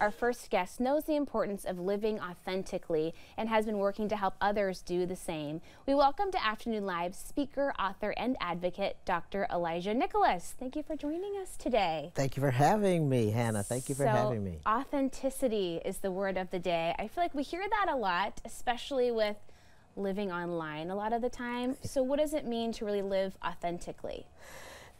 Our first guest knows the importance of living authentically and has been working to help others do the same. We welcome to Afternoon Live speaker, author, and advocate, Dr. Elijah Nicholas. Thank you for joining us today. Thank you for having me, Hannah. Thank you for having me. Authenticity is the word of the day. I feel like we hear that a lot, especially with living online a lot of the time. So what does it mean to really live authentically?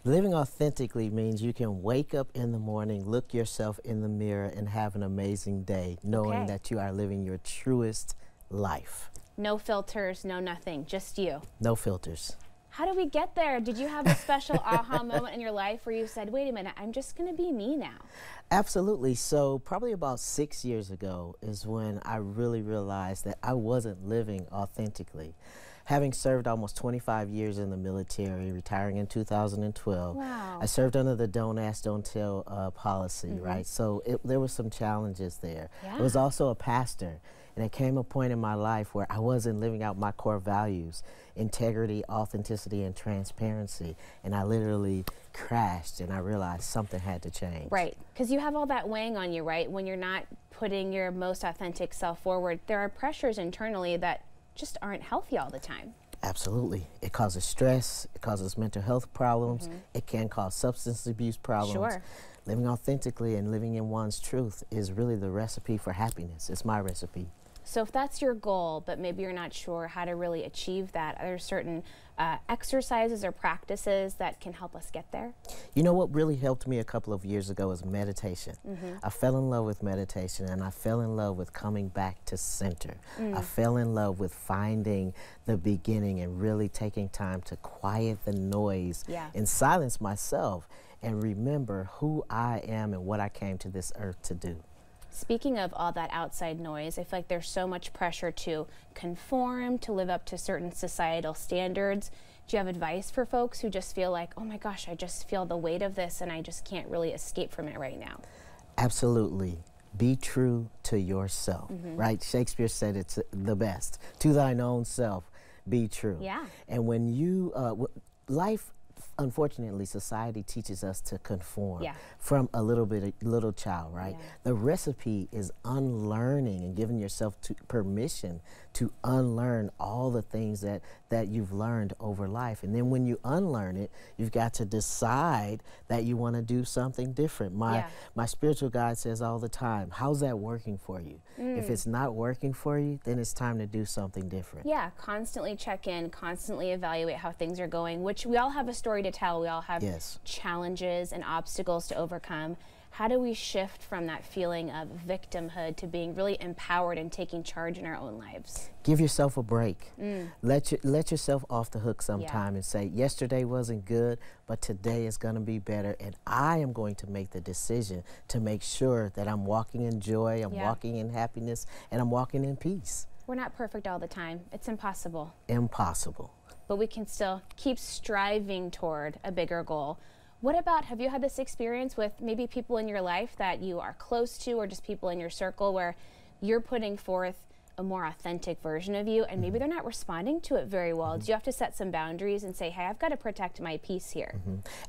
Living authentically means you can wake up in the morning, look yourself in the mirror, and have an amazing day, knowing that you are living your truest life. No filters, no nothing, just you. No filters. How do we get there? Did you have a special aha moment in your life where you said, wait a minute, I'm just going to be me now? Absolutely. So probably about 6 years ago is when I really realized that I wasn't living authentically. Having served almost 25 years in the military, retiring in 2012, wow. I served under the Don't Ask, Don't Tell policy, right? So there were some challenges there. Yeah. I was also a pastor, and it came a point in my life where I wasn't living out my core values, integrity, authenticity, and transparency, and I literally crashed, and I realized something had to change. Right, because you have all that weighing on you, right? When you're not putting your most authentic self forward, there are pressures internally that just aren't healthy all the time. Absolutely. It causes stress, it causes mental health problems, it can cause substance abuse problems. Sure. Living authentically and living in one's truth is really the recipe for happiness. It's my recipe. So if that's your goal, but maybe you're not sure how to really achieve that, are there certain exercises or practices that can help us get there? You know what really helped me a couple of years ago was meditation. I fell in love with meditation, and I fell in love with coming back to center. I fell in love with finding the beginning and really taking time to quiet the noise and silence myself and remember who I am and what I came to this earth to do. Speaking of all that outside noise, I feel like there's so much pressure to conform, to live up to certain societal standards. Do you have advice for folks who just feel like, oh my gosh, I just feel the weight of this and I just can't really escape from it right now? Absolutely. Be true to yourself, right? Shakespeare said it's the best. To thine own self, be true. Yeah. And when you, unfortunately, society teaches us to conform from a little child, right? The recipe is unlearning and giving yourself permission to unlearn all the things that you've learned over life. And then when you unlearn it, you've got to decide that you want to do something different. My spiritual guide says all the time, how's that working for you? If it's not working for you, then it's time to do something different. Yeah, constantly check in, constantly evaluate how things are going, which we all have a story to tell. We all have challenges and obstacles to overcome. How do we shift from that feeling of victimhood to being really empowered and taking charge in our own lives? Give yourself a break. Let yourself off the hook sometime and say, yesterday wasn't good, but today is going to be better, and I am going to make the decision to make sure that I'm walking in joy, I'm walking in happiness, and I'm walking in peace. We're not perfect all the time. It's impossible. Impossible. But we can still keep striving toward a bigger goal. What about, have you had this experience with maybe people in your life that you are close to, or just people in your circle where you're putting forth a more authentic version of you and maybe they're not responding to it very well? Do you have to set some boundaries and say, hey, I've got to protect my peace here?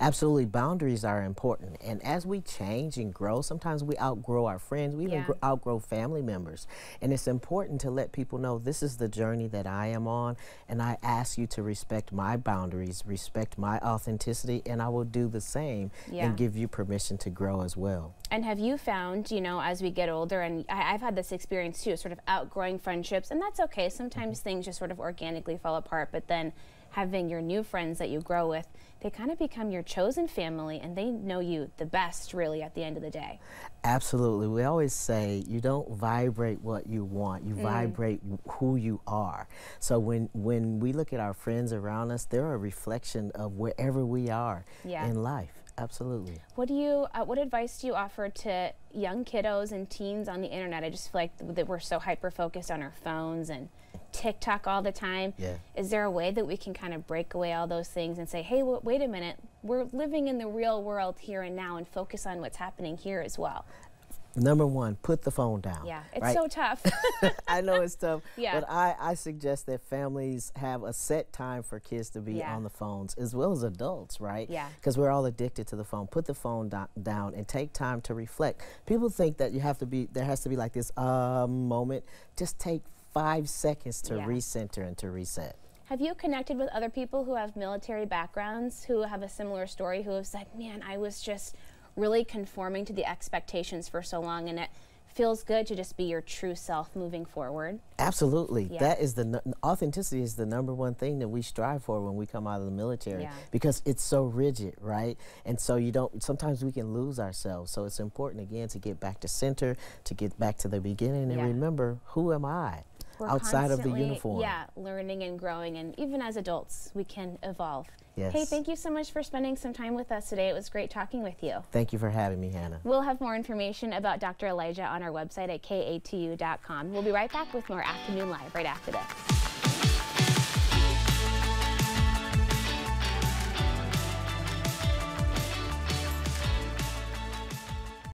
Absolutely. Boundaries are important. And as we change and grow, sometimes we outgrow our friends, we even outgrow family members. And it's important to let people know this is the journey that I am on, and I ask you to respect my boundaries, respect my authenticity, and I will do the same and give you permission to grow as well. And have you found, you know, as we get older, and I've had this experience too, sort of outgrowing friendships, and that's okay. Sometimes things just sort of organically fall apart, but then having your new friends that you grow with, they kind of become your chosen family, and they know you the best, really, at the end of the day. Absolutely. We always say you don't vibrate what you want, you vibrate who you are. So when we look at our friends around us, they're a reflection of wherever we are in life. Absolutely. What do you, what advice do you offer to young kiddos and teens on the internet? I just feel like that we're so hyper-focused on our phones and TikTok all the time. Is there a way that we can kind of break away all those things and say, hey, wait a minute, we're living in the real world here and now and focus on what's happening here as well? Number one, put the phone down. Yeah, it's right? so tough. I know it's tough, yeah. but I suggest that families have a set time for kids to be on the phones, as well as adults, right? Yeah. Because we're all addicted to the phone. Put the phone down and take time to reflect. People think that there has to be like this moment. Just take 5 seconds to recenter and to reset. Have you connected with other people who have military backgrounds, who have a similar story, who have said, man, I was just really conforming to the expectations for so long, and it feels good to just be your true self moving forward? Absolutely. Yeah. That is authenticity is the number one thing that we strive for when we come out of the military, because it's so rigid, right? And so sometimes we can lose ourselves. So it's important, again, to get back to center, to get back to the beginning and remember, who am I? We're outside of the uniform. Yeah, learning and growing, and even as adults, we can evolve. Yes. Hey, thank you so much for spending some time with us today. It was great talking with you. Thank you for having me, Hannah. We'll have more information about Dr. Elijah on our website at katu.com. We'll be right back with more Afternoon Live right after this.